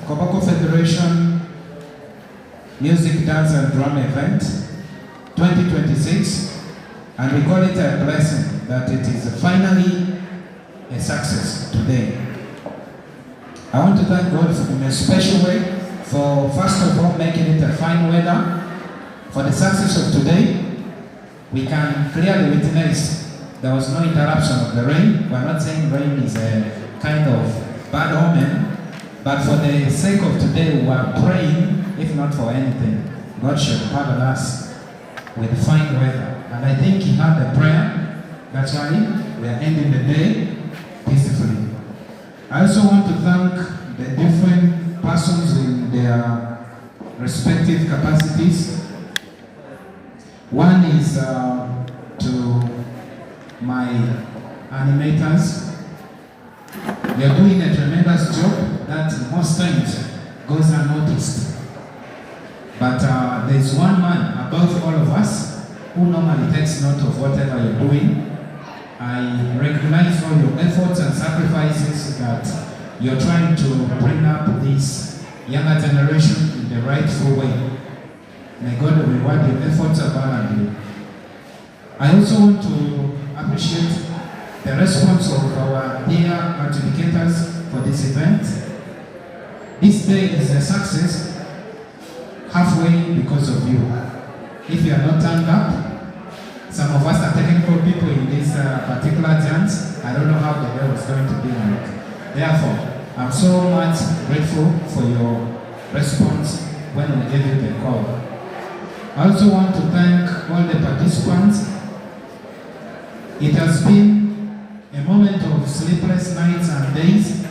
Koboko Federation Music, Dance and Drum Event 2026, and we call it a blessing that it is finally a success today. I want to thank God in a special way for, first of all, making it a fine weather. For the success of today, we can clearly witness there was no interruption of the rain. We're not saying rain is a kind of bad omen, but for the sake of today, we are praying, if not for anything, God should pardon us with fine weather. And I think He had a prayer. That's why we are ending the day peacefully. I also want to thank the different persons in their respective capacities. One is to my animators. They are doing a tremendous job that most times goes unnoticed. But there's one man above all of us who normally takes note of whatever you're doing. I recognize all your efforts and sacrifices that you're trying to bring up this younger generation in the rightful way. May God reward your efforts abundantly. I also want to appreciate the response of our dear adjudicators for this event. This day is a success halfway because of you. If you are not turned up, some of us are technical people in this particular dance. I don't know how the day was going to be like. Therefore, I'm so much grateful for your response when we gave you the call. I also want to thank all the participants. It has been a moment of sleepless nights and days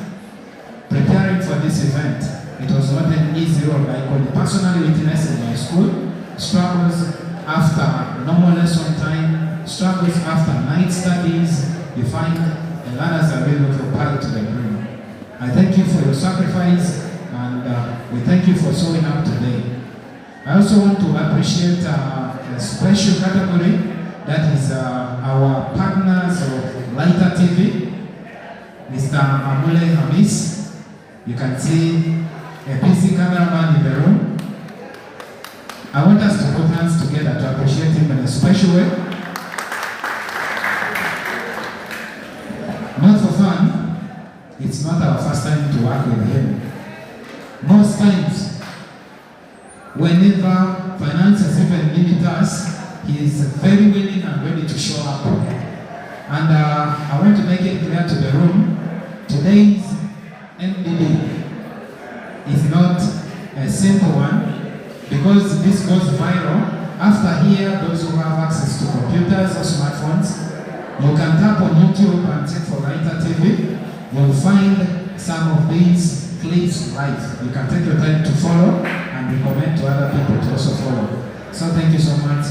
preparing for this event. It was not an easy role. I could personally witness in my school struggles after normal lesson time, struggles after night studies. You find the learners are really occupied to the brim. I thank you for your sacrifice, and we thank you for showing up today. I also want to appreciate a special category, that is our partners of Lighter TV, Mr. Amule Hamis. You can see a busy cameraman in the room. I want us to put hands together to appreciate him in a special way. Not for fun, it's not our first time to work with him. Most times, whenever finances even limit us, he is very willing and ready to show up. And I want to make it clear to the room, today's MDD is not a simple one, because this goes viral. After here, those who have access to computers or smartphones, you can tap on YouTube and check for Lighter TV. You'll find some of these clips live. You can take your time to follow and recommend to other people to also follow. So thank you so much,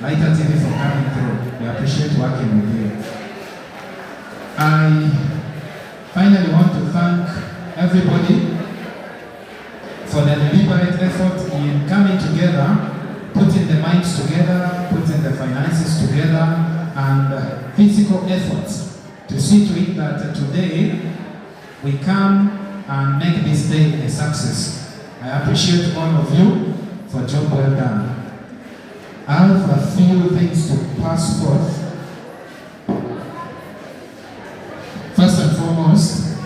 Lighter TV, for coming through. We appreciate working with you. I finally want to thank everybody for the deliberate effort in coming together, putting the minds together, putting the finances together, and physical efforts to see to it that today we come and make this day a success. I appreciate all of you for job well done. I have a few things to pass forth. First and foremost,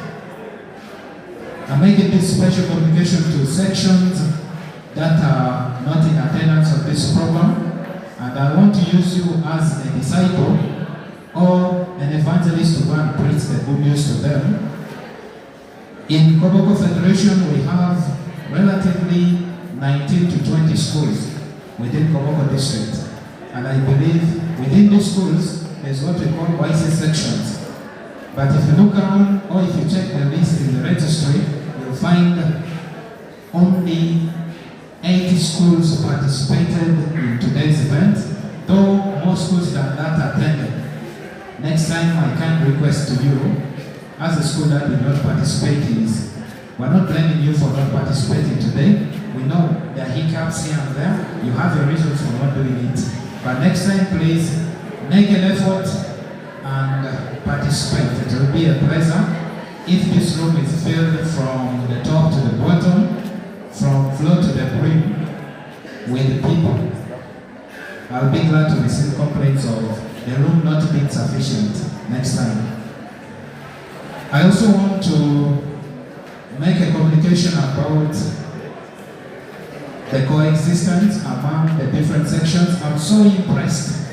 I'm making this special communication to sections that are not in attendance of this program, and I want to use you as a disciple or an evangelist to go and preach the good news to them. In Koboko Federation, we have relatively 19 to 20 schools within Koboko district, and I believe within these schools there's what we call YCS sections. But if you look around, or if you check the list in the registry, you'll find only 80 schools participated in today's event, though more schools than that attended. Next time, my kind request to you, as a school that did not participate, is we're not blaming you for not participating today. We know there are hiccups here and there. You have your reasons for not doing it. But next time, please make an effort and participate. It will be a pleasure. If this room is filled from the top to the bottom, room with people. I'll be glad to receive complaints of the room not being sufficient next time. I also want to make a communication about the coexistence among the different sections. I'm so impressed.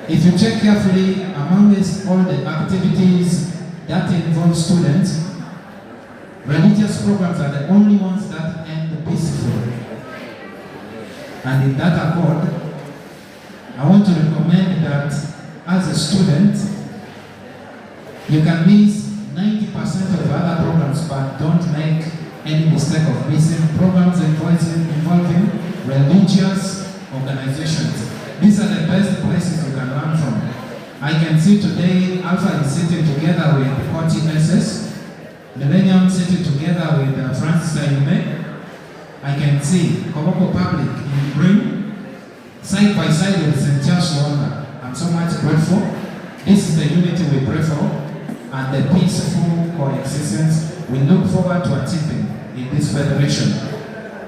If you check carefully, among all the activities that involve students, religious programs are the only ones that end peacefully. And in that accord, I want to recommend that as a student, you can miss 90% of other programs, but don't make any mistake of missing programs involving religious organizations. These are the best places you can learn from. I can see today Alpha is sitting together with YCS, Millennium sitting together with Francis Ayume. I can see Koboko Public in Green, side by side with St. Charles Wanda. I'm so much grateful. This is the unity we pray for and the peaceful coexistence we look forward to achieving in this federation.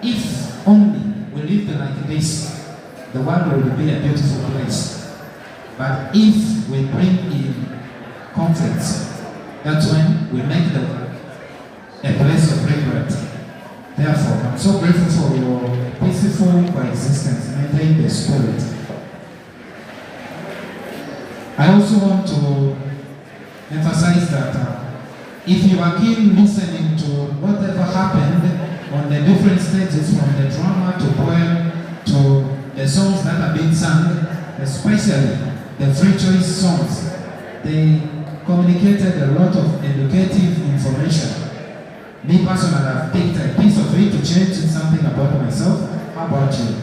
If only we lived like this, the world will be a beautiful place. But if we bring in conflicts, that's when we make a place of regret. Therefore, I'm so grateful for your peaceful coexistence. Maintain the spirit. I also want to emphasize that if you are keen listening to whatever happened on the different stages, from the drama to poem to the songs that are being sung, especially the free choice songs, they communicated a lot of educative information. Me personally, I've picked a piece of it to change something about myself. How about you?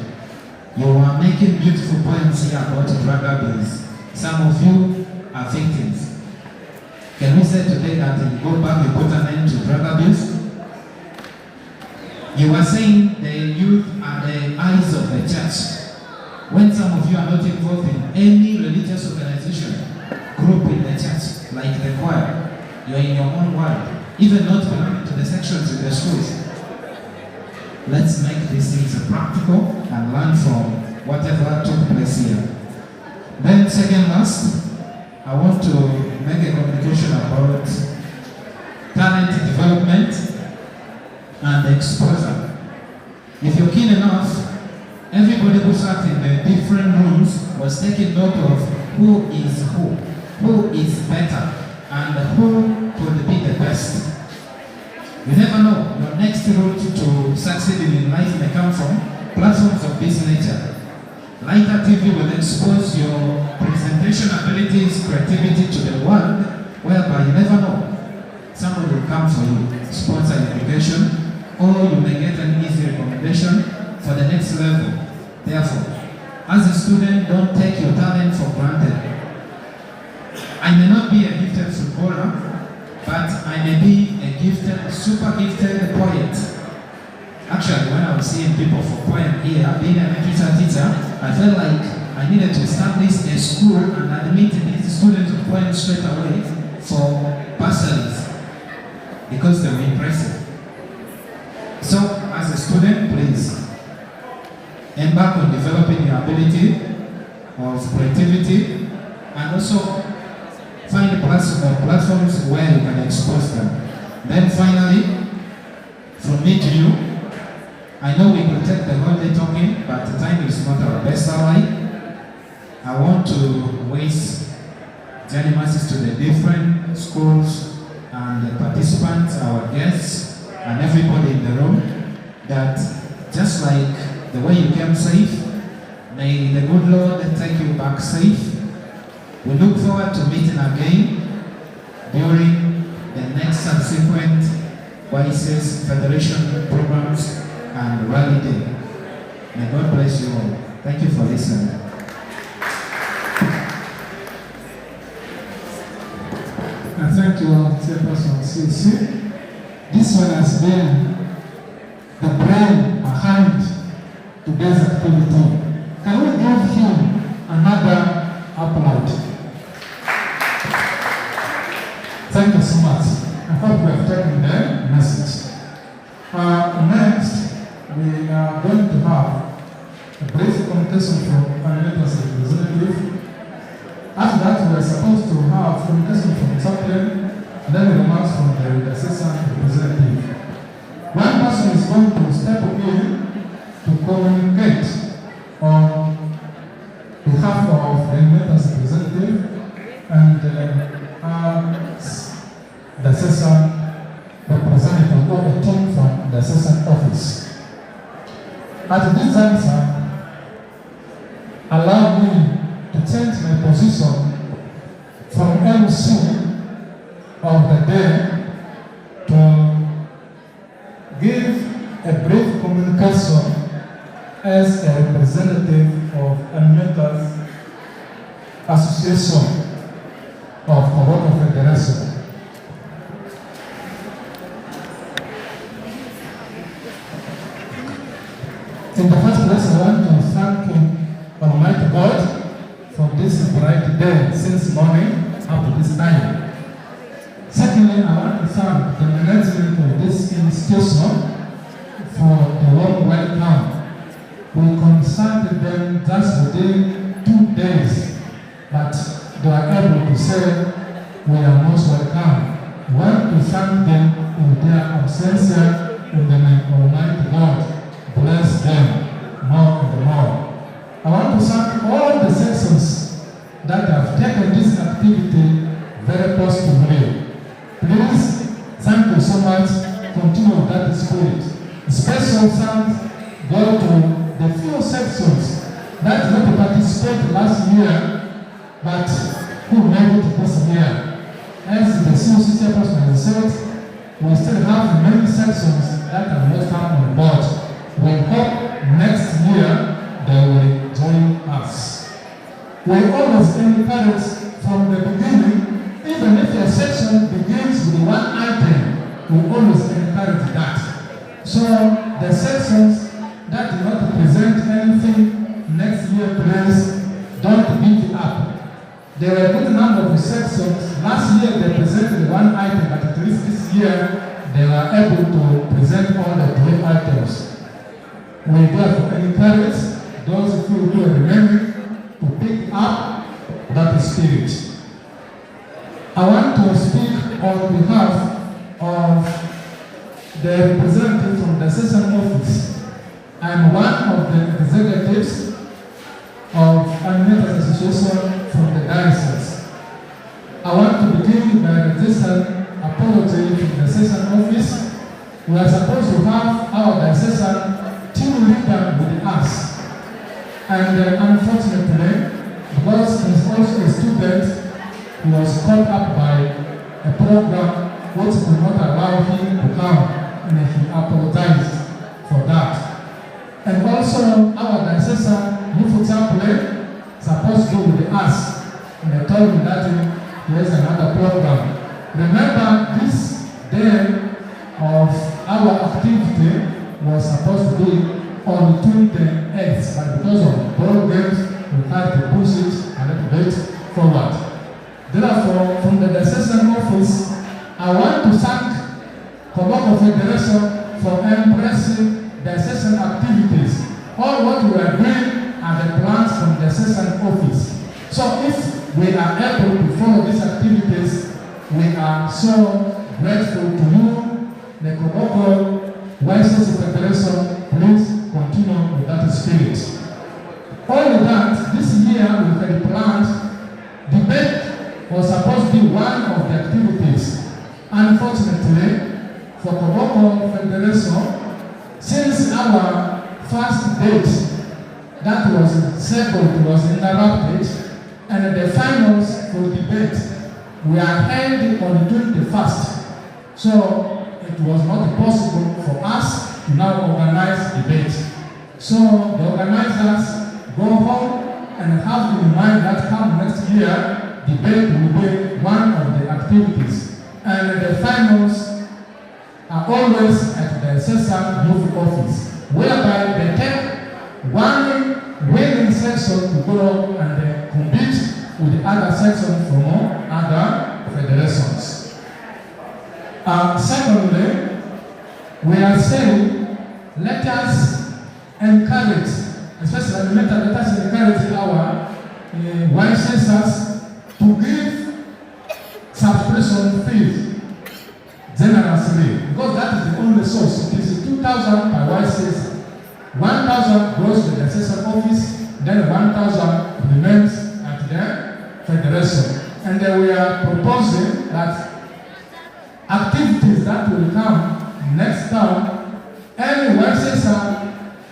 You are making beautiful poems here about drug abuse. Some of you are victims. Can we say today that you go back, you put an end to drug abuse? You were saying the youth are the eyes of the church. When some of you are not involved in any religious organization, group in the church, like the choir, you're in your own world, even not belonging to the sections in the schools. Let's make these things practical and learn from whatever took place here. Then second last, I want to make a communication about talent development and exposure. If you're keen enough, everybody who sat in the different rooms was taking note of who is better, and who could be the best. You never know, your next route to succeeding in life may come from platforms of this nature. Lighter TV will expose your presentation abilities, creativity to the world, whereby you never know. Somebody will come for you, sponsor education, or you may get an easy recommendation for the next level. Therefore, as a student, don't take your talent for granted. I may not be a gifted footballer, but I may be a gifted, super gifted poet. Actually, when I was seeing people for poem here, being a literature teacher, I felt like I needed to establish a school and admit these students of poem straight away for bursaries because they were impressive. So, as a student, please embark on developing your ability of creativity and also find platforms where you can expose them. Then finally, from me to you, I know we could take the whole day talking, but time is not our best ally. I want to waste journey masses to the different schools and the participants, our guests, and everybody in the room, that just like the way you came safe, may the good Lord take you back safe. We look forward to meeting again during the next subsequent YCS Federation programs and Rally Day. May God bless you all. Thank you for listening. And thank you all, Chairperson CC. This one has been the brain behind today's activity. Can we give him another applause? Thank you so much. I hope we have taken the message. Next, we are going to have a brief communication from coordinators representative. After that, we are supposed to have communication from chaplain, and then remarks from the assistant representative. One person is going to step in to communicate on behalf of the members representative and the assistant representative or a team from the assistant office. At this juncture, allow me to change my position from MC of the day to give a brief communication as a representative of Animators Association of Koboko Federation. In the first place, I want to thank Almighty God for this bright day since morning up to this time. Secondly, I want to thank the management of this institution for the warm welcome. We consulted them just within 2 days, but they were able to say we are most welcome. I want to thank them in their absence in the name of Almighty God. Bless them more and more. I want to thank all the sections that have taken this activity very positively. Please, thank you so much. Continue with that spirit. Special thanks go to the few sections that did not participate last year, but who made it this year. As the COC person has said, we still have many sections that have not come on board. We hope next year they will join us. We always encourage from the beginning, even if a section begins with one item, we always encourage that. So the sections that do not present anything next year, please don't beat it up. There were a good number of sections. Last year they presented one item, but at least this year they were able to present all the 3 items. We therefore encourage those of you who are remaining to pick up that spirit. I want to speak on behalf of the representative from the session office. I'm one of the executives of Animators Association from the diocese. I want to begin by registering apology from the session office. We are supposed to have our diocesan team leader with us. And unfortunately, because he's also a student, he was caught up by a program which did not allow him to come, and he apologized for that. And also, our diocesan youth chaplain supposed to be with us, and they told me that there is another program. Remember, this day of our activity was supposed to be on 28th, but because of ball games, we had to push it a little bit forward. Therefore, from the diocesan office, I want to thank Koboko Federation for embracing diocesan activities. All what we are doing are the plans from the diocesan office. So if we are able to follow these activities, we are so grateful to you, the Koboko YCS Federation. Please continue with that spirit. Only that, this year we had planned, debate was supposed to be one of the activities. Unfortunately, for Koboko Federation, since our first date that was scheduled was interrupted, and the finals for debate were held on 21st. So it was not possible for us to now organize debate. So the organizers go home and have in mind that come next year, debate will be one of the activities. And the finals are always at the Cesar Youth Office, whereby they take one winning section to go and compete with the other section from other federations. Secondly, we are saying let us encourage, especially let us encourage our YCS to give subscription fees generously, because that is the only source. It is 2,000 per YCS. 1,000 goes to the assessor office, then 1,000 remains at the federation. And we are proposing that activities that will come next term, any YCS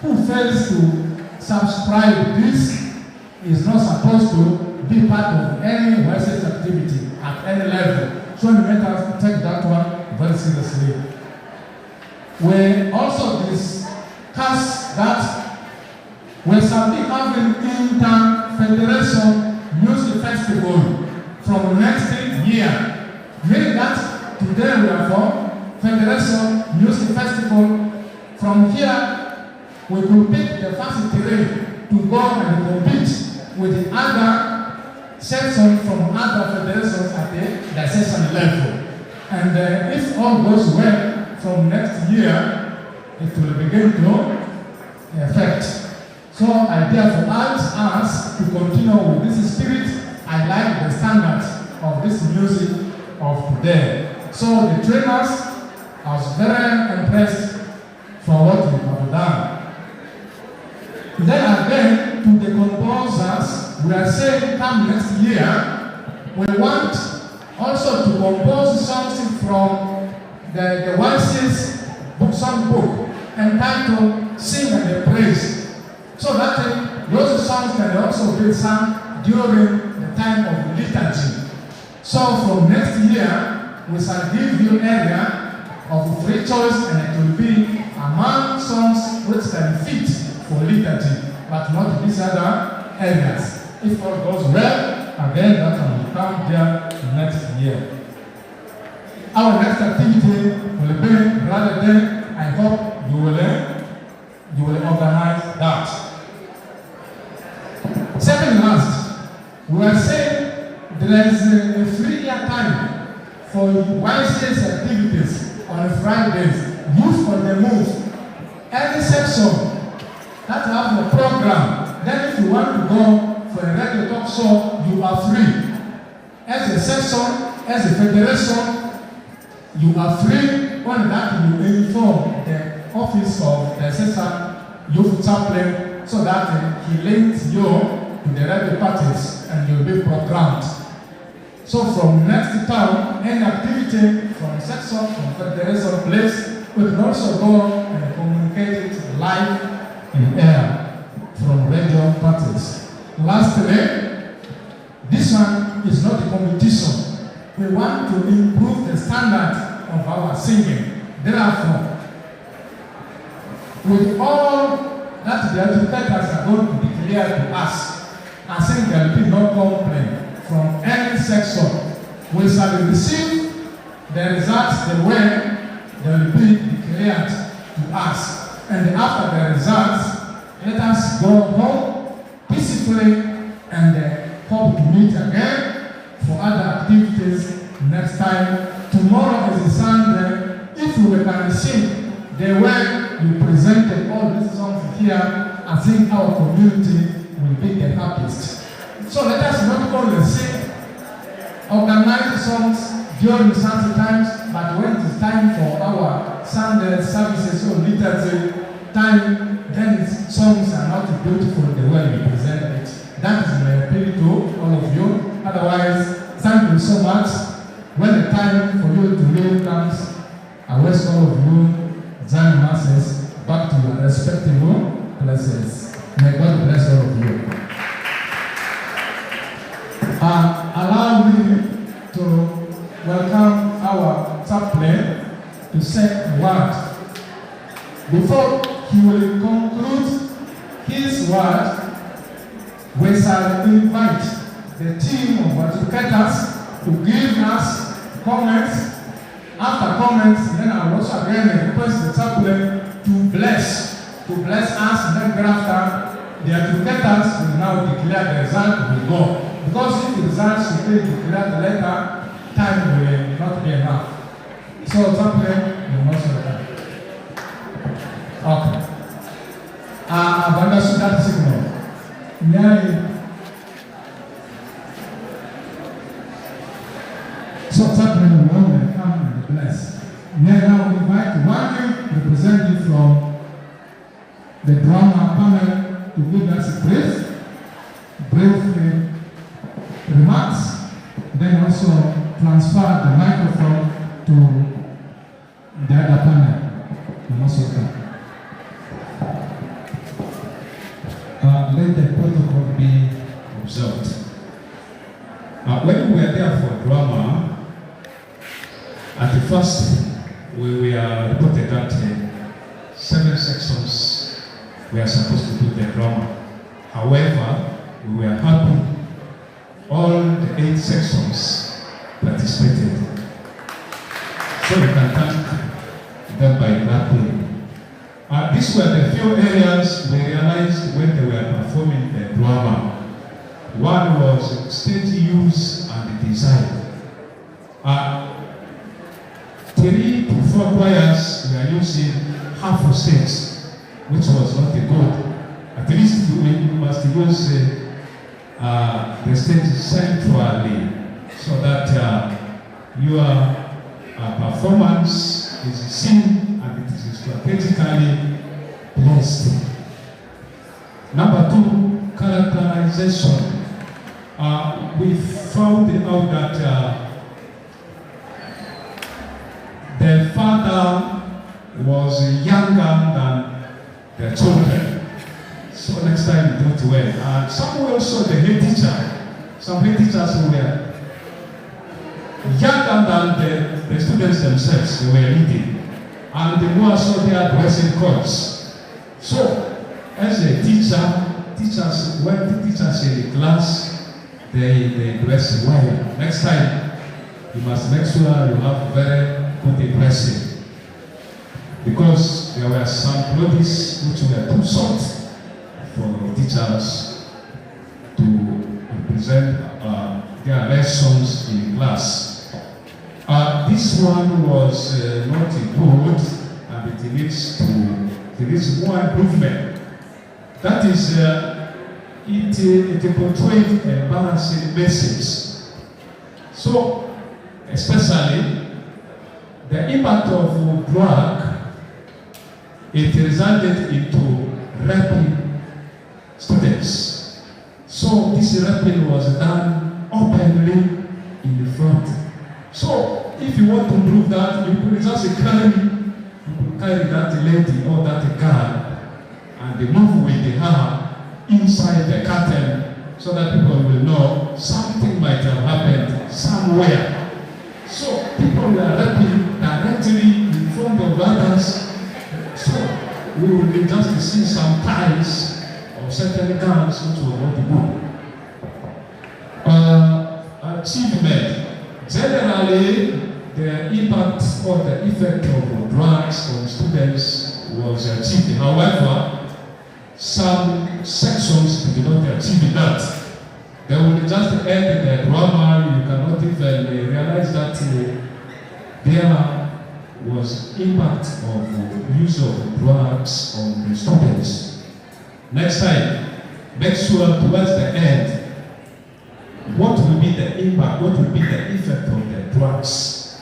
who fails to subscribe this is not supposed to be part of any YCS activity at any level. So we need to take that one very seriously. We also discuss that we shall be having inter-federation music festival from next year. Meaning that today we are for Federation Music Festival. From here, we will pick the first terrain to go and compete with the other sections from other federations at the session level. And if all goes well, from next year, it will begin to affect. So I therefore urge us to continue with this spirit. I like the standards of this music of today. So the trainers, I was very impressed for what we have done. Then again, to the composers, we are saying come next year, we want also to compose something from the YCS book, song book entitled Sing and Praise, so that those songs can also be sung during the time of liturgy. So from next year, we shall give you area of free choice, and it will be among songs which can fit for liturgy, but not these other areas. If all goes well, again, that will come there next year. Our next activity will be rather than, I hope you will organize that. Second last, we are saying there is a free year time for YCS activities on Fridays. Youth on the move. Any section that have a program, then if you want to go for a radio talk show, you are free. As a section, as a federation, you are free. When that you inform the office of the assessor youth chaplain, so that he links you to the radio parties and you'll be programmed. So from next term, any activity from section, from federation place, we can also go and communicate it live in air from radio parties. Lastly, this one is not a competition. We want to improve the standard of our singing. Therefore, with all that the educators are going to declare to us, I think there will be no complaint from any section. We shall receive the results the way they will be declared to us. And after the results, let us go home peacefully and hope to meet again for other activities next time. Tomorrow is a Sunday. If we can sing the way you presented all these songs here, I think our community will be the happiest. So let us not only sing organized songs during Sunday times, but when it is time for our Sunday services or liturgy time, then songs are not beautiful the way we present it. That is my appeal to all of you. Otherwise, thank you so much. When the time for you to leave comes, I wish all of you join masses back to your respective places. May God bless all of you. Allow me to welcome our chaplain to say a word. Before he will conclude his word, we shall invite the team of educators to give us comments. After comments, then I will also again request the chaplain to bless us, and then thereafter the educators will now declare the result will go. Because if the results should be declared later, time will not be enough. So chaplain, you must return. Okay. I've understood that signal. Yeah. So what's happening in the moment, come and bless. Yeah, now we invite one representative from the drama panel to give us a brief remarks, then also transfer the microphone to the other panel. And also come. Let the protocol be observed. When we were there for drama, at the first we were reported that 7 sections were supposed to do the drama. However, we were happy all the 8 sections participated. So we can thank them by clapping. These were the few areas we realized when they were performing the drama. One was stage use and design. 3 to 4 choirs were using half of stage, which was not good. At least we must use the stage centrally so that your performance is seen and it is strategically placed. Number 2, characterization. We found out that the father was younger than the children. So next time do it well. And some also the head teacher. Some head teachers who were younger than the students themselves, they were leading. And the more so they are dressing codes. So as a teachers, when the teachers in the class, they dress well. Next time, you must make sure you have very good dressing. Because there were some clothes which were too short for teachers to present their lessons in class. This one was not good, and it needs more improvement. That is, it portrayed a balancing message. So, especially the impact of drug, it resulted into raping students. So this raping was done openly in the front. So if you want to prove that, you could just carry that lady or that girl and move with her inside the curtain so that people will know something might have happened somewhere. So people were raping directly in front of others. So we will just see some ties of certain girls which were not good. Achievement. Generally, the impact or the effect of drugs on students was achieved. However, some sections did not achieve that. They will just end the drama. You cannot even realize that there was impact of use of drugs on the students. Next time, make sure towards the end, what will be the impact, what will be the effect of the drugs?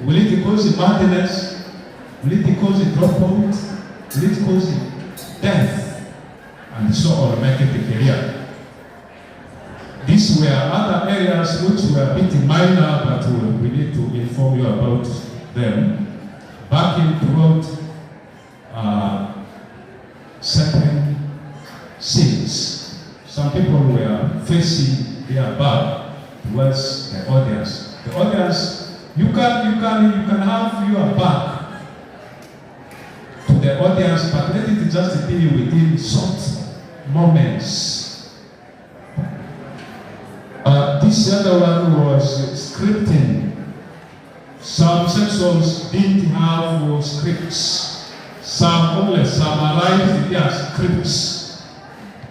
Will it cause madness? Will it cause dropout? Will it cause death? And so on, make it a career. These were other areas which were a bit minor, but we need to inform you about them. Back in throughout certain scenes, some people were facing their back towards the audience. The audience, you can have your back to the audience, but let it just be within short moments. This other one was scripting. Some sections didn't have scripts. Some only summarized their scripts,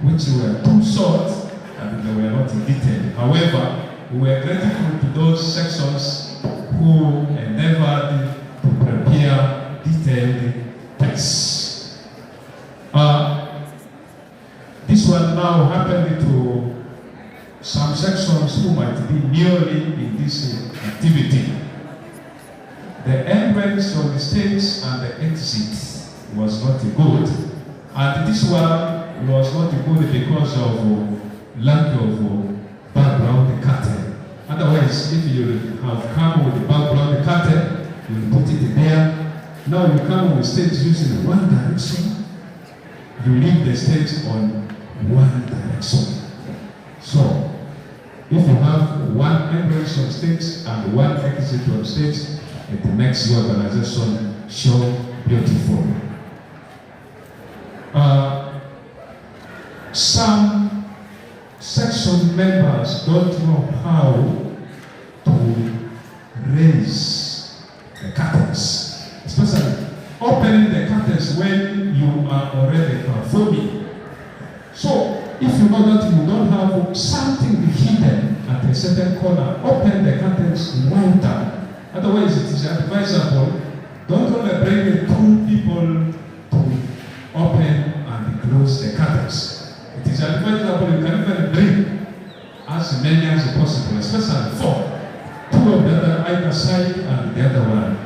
which were too short and they were not detailed. However, we were grateful to those sections who endeavored to prepare detailed texts. now happened to some sections who might be newly in this activity. The entrance on the stage and the exit was not good, and this one was not good because of lack of background curtain. Otherwise, if you have come with the background curtain, you put it there. Now you come on the stage using one direction, you leave the stage on one direction. So, if you have one entrance on stage and one exit on stage, it makes your organization show beautiful. Some section members don't know how to raise the curtains, especially opening the curtains when you are already performing. So, if you know that you don't have something hidden at a certain corner, open the curtains wider. Otherwise, it is advisable, don't only bring two people to open and close the curtains. It is advisable you can even bring as many as possible, especially four. Two of the other either side and the other one.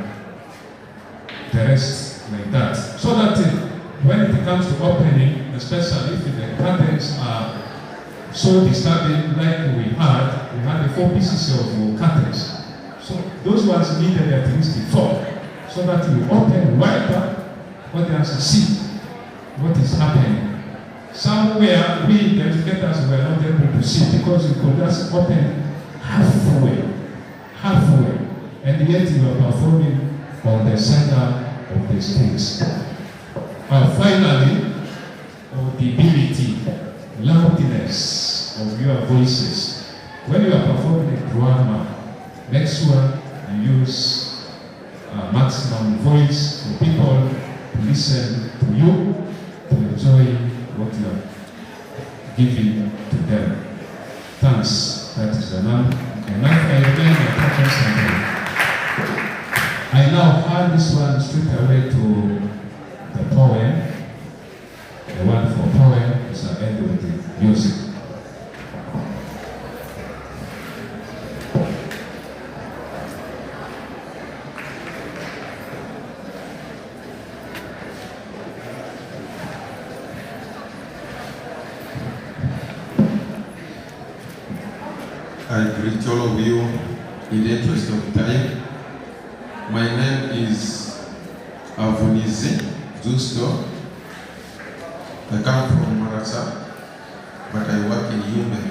The rest like that. So that when it comes to opening, especially if the curtains are so disturbing like we had the 4 pieces of curtains. So those ones needed at least 4, so that you open wider, audience see what is happening. Somewhere we, the educators, were not able to see because you could just open halfway, and yet you are performing on the center of the stage. Finally, audibility, loudness of your voices. When you are performing a drama, make sure you use maximum voice for people to listen to you, to enjoy what you are giving to them. Thanks. That is enough. I remain attention center. I now hand this one straight away to the poem. The one for poem is an end with the music. I greet all of you in the interest of time. My name is Avunize Justo. I come from Marasa, but I work in Yume.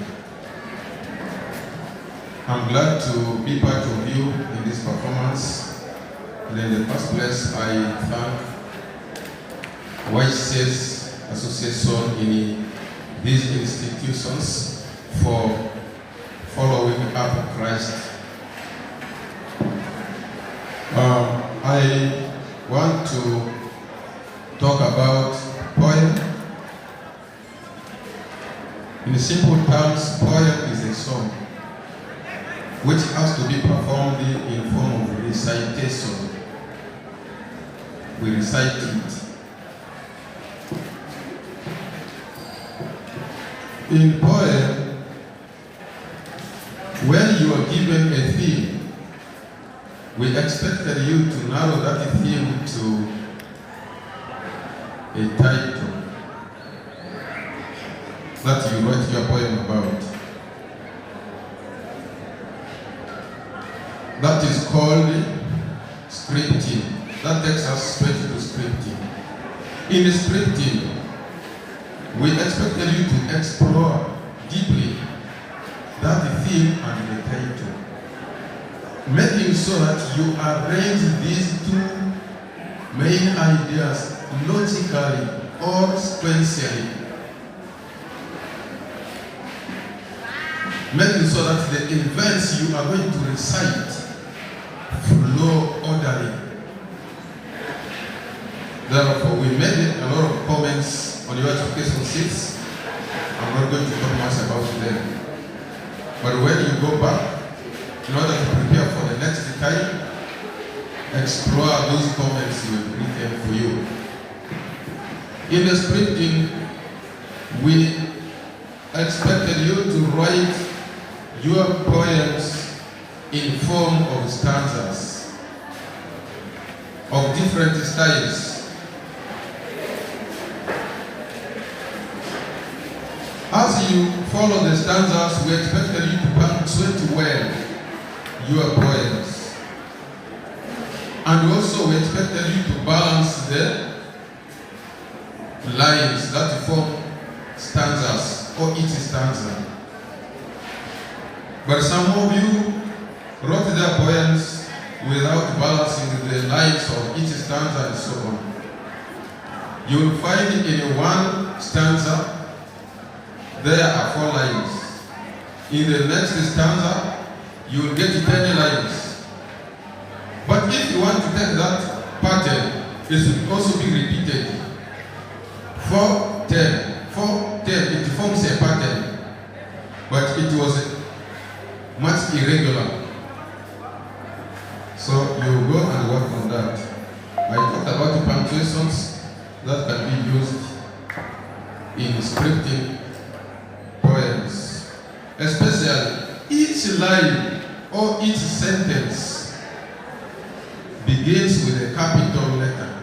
I'm glad to be part of you in this performance. And in the first place, I thank YCS Association in these institutions for following up Christ. I want to talk about poem. In simple terms, poem is a song which has to be performed in form of recitation. We recite it. In poem, when you are given a theme, we expected you to narrow that theme to a title that you wrote your poem about. That is called scripting. That takes us straight to scripting. In scripting, we expected you to explore deeply that theme and the title, making sure that you arrange these two main ideas logically or sequentially, making sure that the events you are going to recite flow orderly. Therefore, we made a lot of comments on your education sheets. I'm not going to talk much about them. But when you go back, in order to prepare for the next time, explore those comments we've written for you. In the scripting, we expected you to write your poems in form of stanzas of different styles. As you follow the stanzas, we expected you to punctuate well your poems. And also we expected you to balance the lines that form stanzas or each stanza. But some of you wrote their poems without balancing the lines of each stanza and so on. You will find in one stanza there are 4 lines. In the next stanza, you will get 10 lines. But if you want to take that pattern, it should also be repeated. 4, 10, 4, 10, it forms a pattern. But it was much irregular. So you go and work on that. I talked about the punctuations that can be used in scripting poems. Especially each line or each sentence begins with a capital letter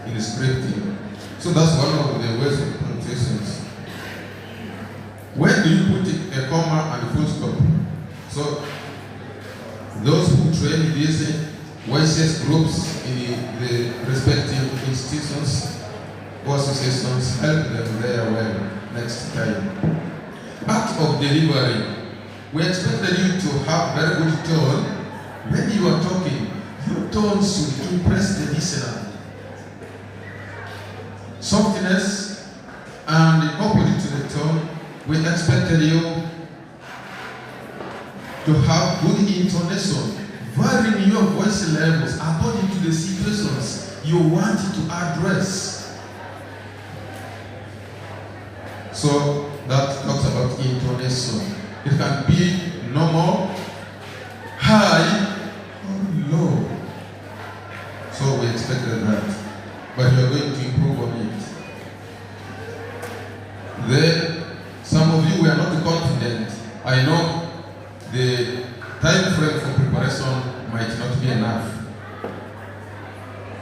in scripting. So that's one of the ways of punctuations. When do you put a comma and a full stop? So those who train these YCS groups in the respective institutions or associations help them very well next time. Part of delivery, we expected you to have very good tone. When you are talking, your tone should impress the listener. Softness and opposite to the tone, we expected you to have good intonation, varying your voice levels according to the situations you want to address. So that talks about intonation. It can be normal, high, or low. So we expected that. But you are going to improve on it. Then, some of you were not confident. I know the time frame for preparation might not be enough.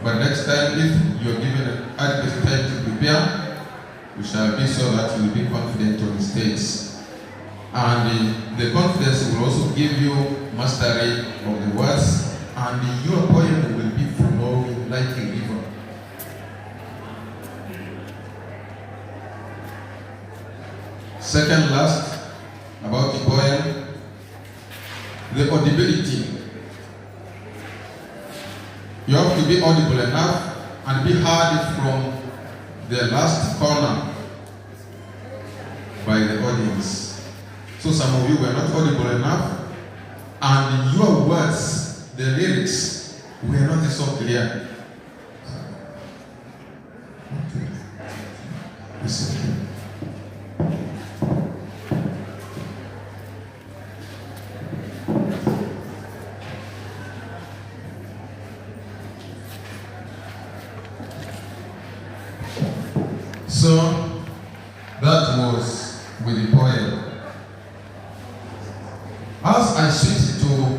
But next time, if you are given adequate time to prepare, we shall be so that you will be confident on the stage. And the confidence will also give you mastery of the words, and your poem will be flowing like a river. Second last, about the poem, the audibility. You have to be audible enough and be heard from the last corner by the audience. So some of you were not audible enough, and your words, the lyrics, were not so clear. Listen. So that was with the poem. As I switch to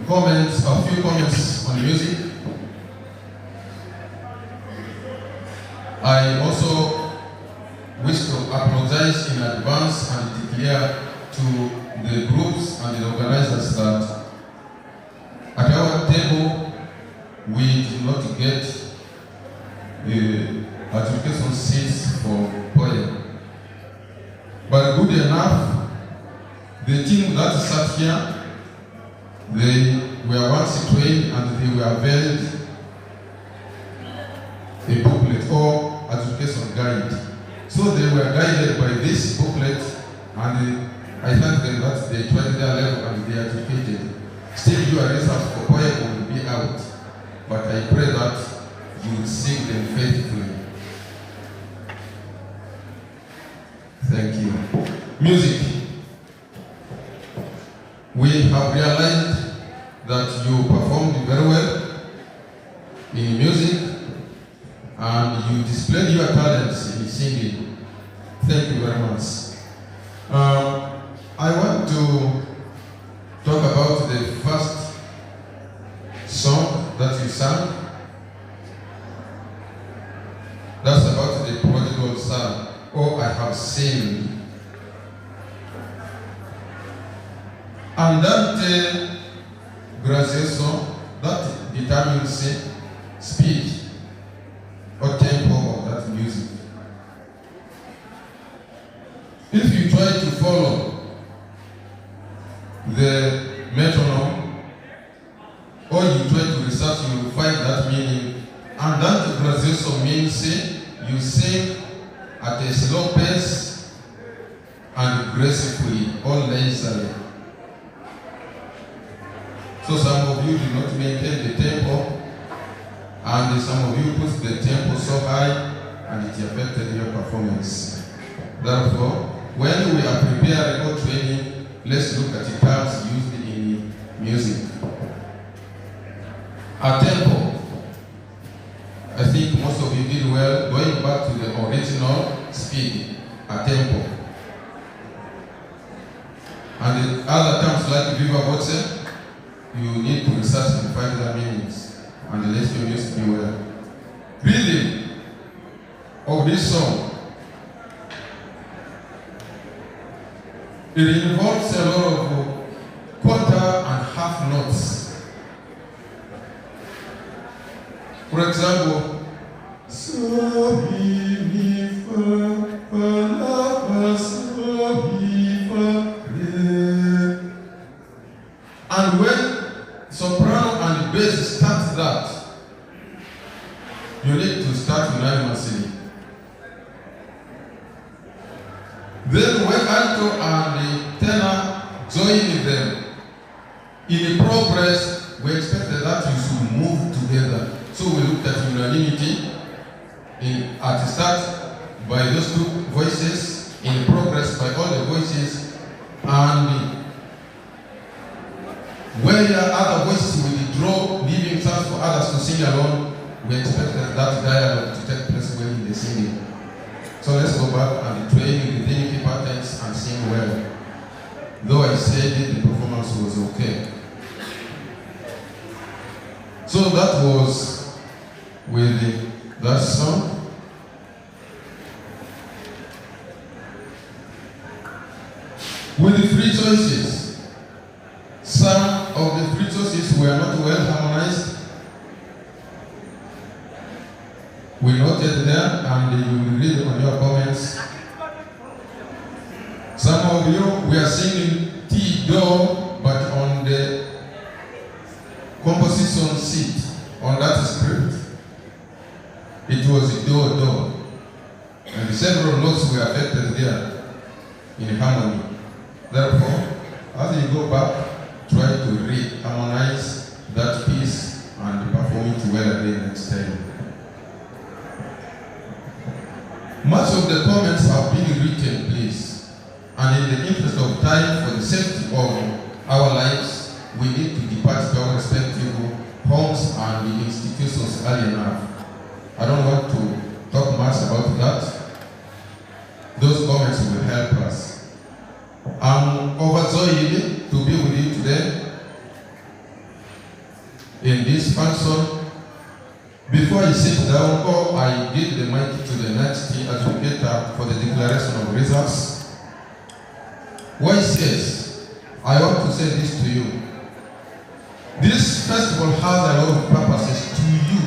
comments, a few comments on the music, I also wish to apologize in advance and declare to the groups and the organizers that at our table we did not get the adjudication seats for poem. But good enough, the team that sat here, they were once trained and they were veiled a booklet or adjudication guide. So they were guided by this booklet, and I thank them that they tried their level and they adjudicated. Still, your results for poem will be out, but I pray that you will sing them faithfully. Thank you. Music. We have realized that you performed very well in music and you displayed your talents in singing. Thank you very much. I want to talk about the first song that you sang. That's about the prodigal son. Oh, I have sinned. And that gracioso, that determines speed or tempo of that music. If you try to follow the metronome, or you try to research, you will find that meaning. And that gracioso means you sing at a slow pace and gracefully or lazily. So some of you do not maintain the tempo, and some of you put the tempo so high, and it affected your performance. Therefore, when we are preparing or training, let's look at the terms used in music. A tempo. I think most of you did well going back to the original speed. A tempo. And the other terms like viva voce, you need to research and find their meanings, and let your music be well. Rhythm of this song. It involves a lot of quarter and half notes. For example, so mi fa la fa so mi fa re. And when soprano and bass start that, you need to start unanimously. Then when alto and the tenor join them, in the progress, we expected that you should move together. So we looked at unanimity at the start by those two voices, in progress by all the voices, and where other voices will withdraw, leaving chance for others to sing along, we expected that dialogue to take place when in the singing. So let's go back and train the technical patterns and sing well. Though I said it, the performance was okay. So that was with that song. With the free choices, some of the free choices were not well harmonized. We noted there, and you will read on your comments. Some of you were singing T-Do, but on the composition sheet, on that script, it was Do-Do. And several notes were affected there in harmony. Therefore, as you go back, try to re-harmonize that piece and perform it well again next time. Much of the comments have been written, please. And in the interest of time, for the safety of our lives, we need to depart to our respective homes and the institutions early enough. I don't want to talk much about that. Those comments will help us. I'm overjoyed to be with you today in this function. Before I sit down, or I give the mic to the next adjudicator for the declaration of results. YCS, I want to say this to you. This festival has a lot of purposes to you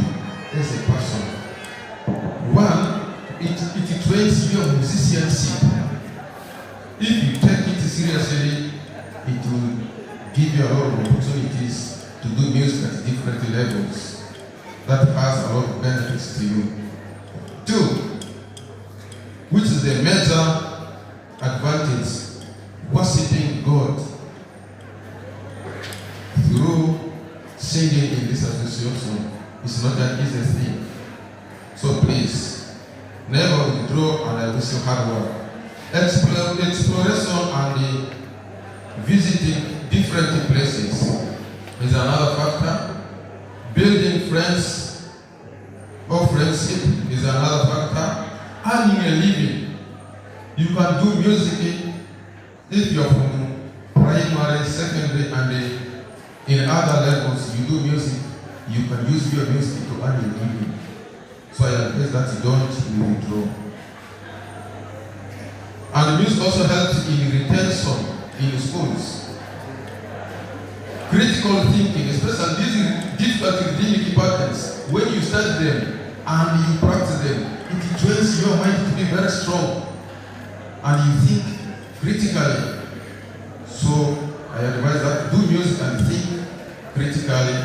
as a person. One, it trains your musicianship. If you take it seriously, it will give you a lot of opportunities to do music at different levels. That has a lot of benefits to you. Two, which is the major advantage, worshiping God through singing in this association is not an easy thing. So please, never withdraw, and I wish you hard work. Exploration and the visiting different places is another factor. Building friends or friendship is another factor. Earning a living You can do music if you're from primary, secondary, and in other levels you do music. You can use your music to earn your living. So I advise that you don't withdraw. And music also helps in retention in schools. Critical thinking, especially these difficult reading departments, when you study them and you practice them, it trains your mind to be very strong and you think critically. So I advise that do music and think critically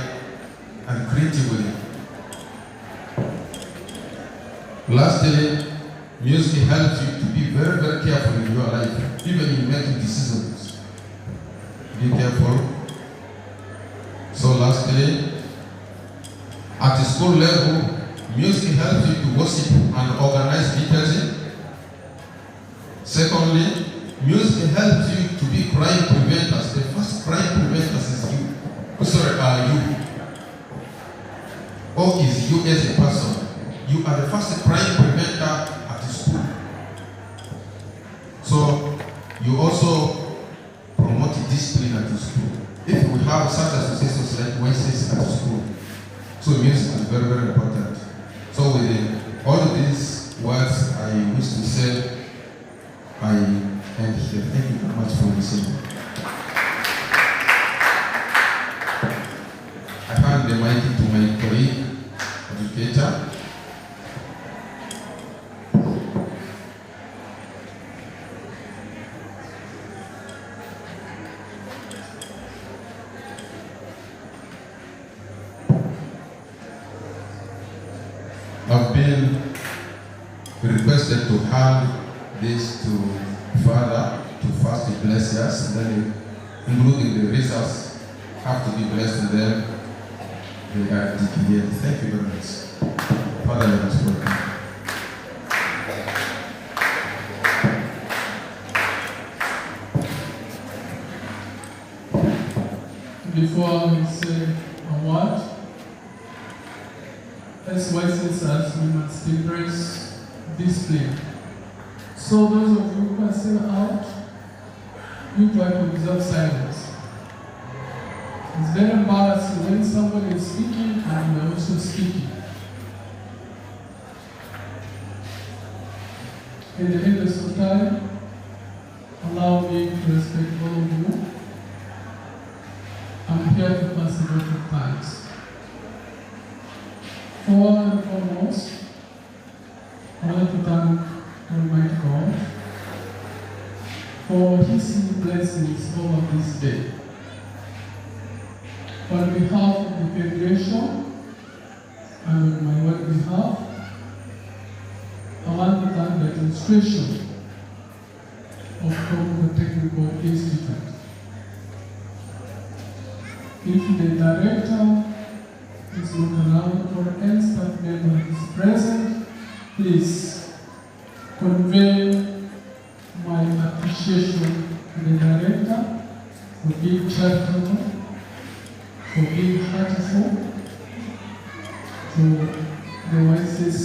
and creatively. Lastly, music helps you to be very, very careful in your life, even in making decisions. Be careful. So lastly, at the school level, music helps you to worship and organize liturgy. Secondly, music helps you to be crime preventers. The first crime preventers is you. You. Or is you as a person. You are the first crime preventer at the school. So you also promote discipline at the school. If we have such associations like YCS at the school, so music is very, very important. So with all of these words I wish to say, I end here. Thank you very much for listening. I hand the mic to my colleague, educator. I've been requested to hand this to Father to first bless us, and then including the results have to be blessed, and then they are declared. Thank you very much. Father, let us pray. Before we say a word, as YCS, we must embrace discipline. So those of you who are still out, you try to observe silence. It's very embarrassing when somebody is speaking and you are also speaking. In the interest of time, allow me to respect all of you. I'm here to pass a vote of thanks. First and foremost, I want to thank Almighty God for His blessings over this day. On behalf of the Federation and on my own behalf, I want to thank the administration of Koboko Technical Institute. If the director is not around or any staff member is present, please convey my appreciation to the director for being charitable, for being heartful to the YCS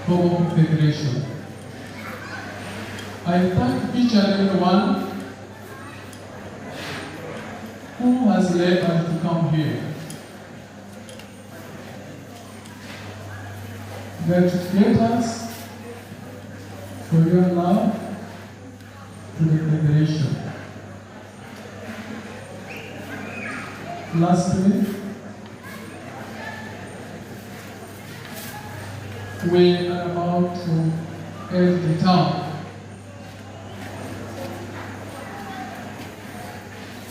Koboko Federation. I thank each and every one who has led us to come here. The educators, for your love to the Federation. Lastly, we are about to end the term.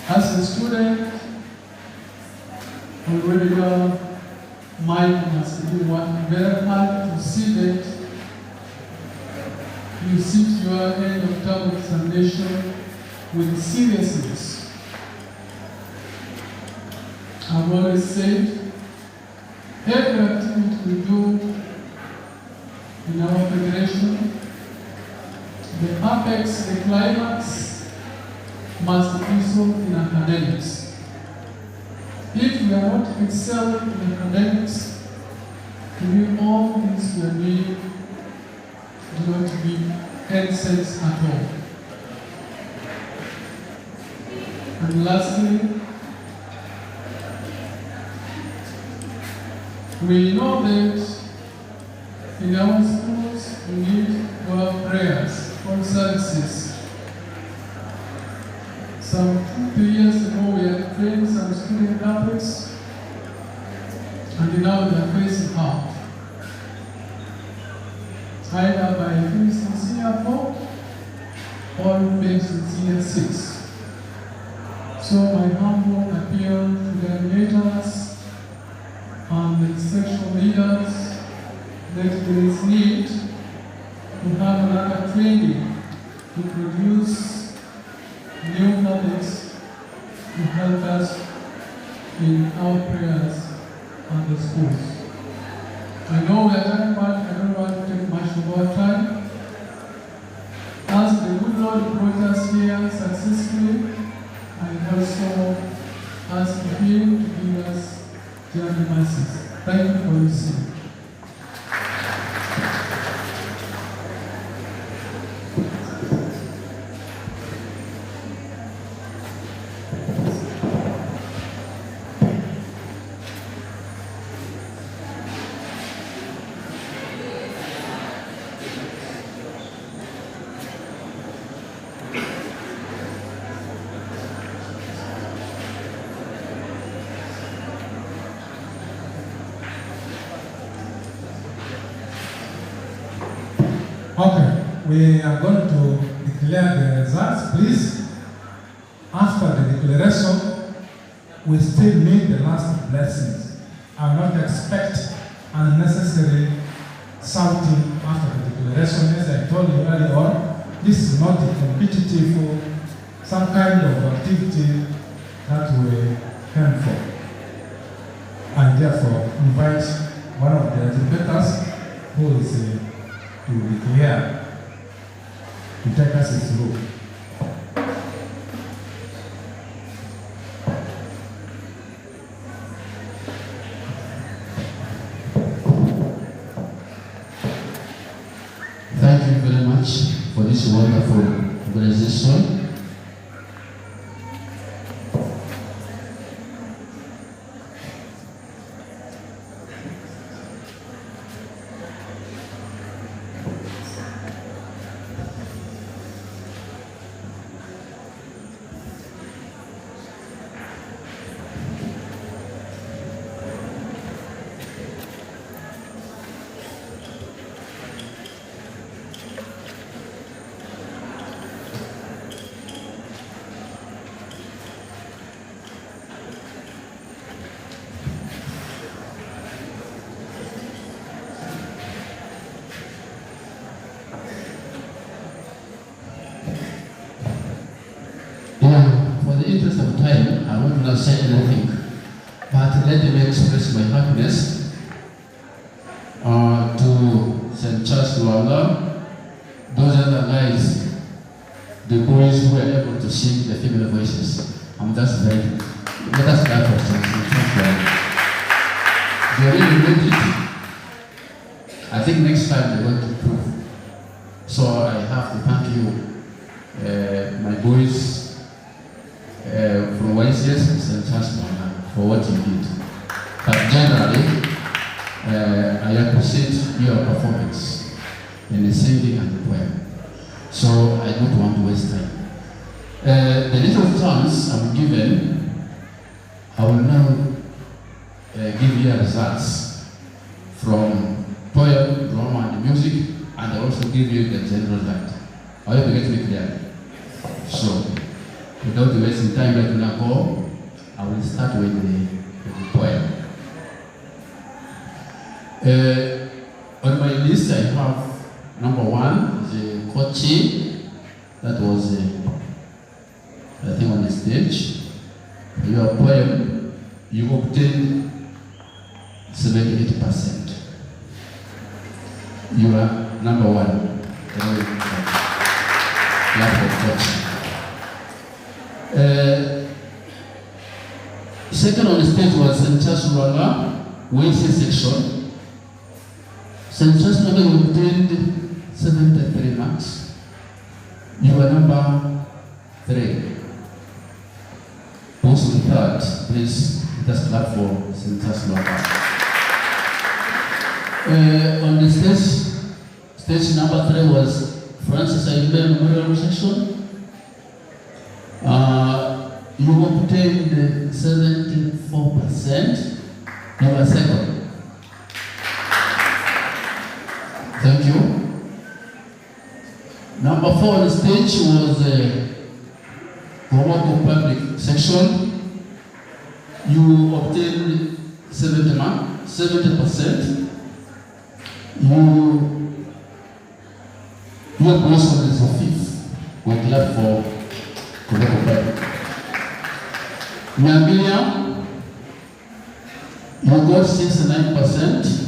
As a student, on regular mind must be working very hard to see that you sit your end of term examination with seriousness. I've always said, every activity we do in our federation, the apex, the climax, must be so in academics. If we are not excelling in academics, to do all things we are doing do not be any against sex at all. And lastly, we know that in our schools we need to have prayers for services. Some 2 years ago we had trained some student couples, and now they are facing out. Either by finishing senior 4 or finishing senior 6. So my humble appeal to the animators and the sexual leaders that there is need to have another training to produce new knowledge to help us in our prayers and the schools. I know we are talking about, I don't want to take much of our time. As the good Lord brought us here successfully, I also ask Him to give us journey mercies. Thank you for listening. Okay, we are going to declare the results, please. After the declaration, we still need the last blessings. I will not expect unnecessary shouting after the declaration. As I told you earlier on, this is not a competitive or some kind of activity that we came for. I therefore invite one of the educators who is to declare, to take us through. Thank you very much for this wonderful organization. For the interest of time, I will not say anything, but let me express my happiness to St. Charles Luala, those other guys, the boys who were able to sing the female voices. I'm just very, let us clap for St. They really made it. I think next time they're going to improve. So I have to thank you, my boys, from YCS and St. Charles for what you did. But generally, I appreciate your performance in the singing and the poem. So I don't want to waste time. The little chance I'm given, I will now give you results from poem, drama, and music, and I also give you the general light. I hope you get me clear. So, without wasting time, let me now go. I will start with the poem. On my list, I have number 1, the Kochi, that was, I think, on the stage. Your poem, you obtained 78%. You are number 1. Second on the stage was St. Charles Luala, YCS section. St. Charles Luala obtained 73 marks. You are number 3. Those with third, please let us clap for Senator Slaughter. On the stage number 3 was Francis Ayimbe Memorial Session. You obtained 74%. Number 2. Thank you. Number 4 on the stage was Koboko public section. You obtained 70%. Your person is a 5th. We're glad for Koboko public. Nyambilia, you got 69%.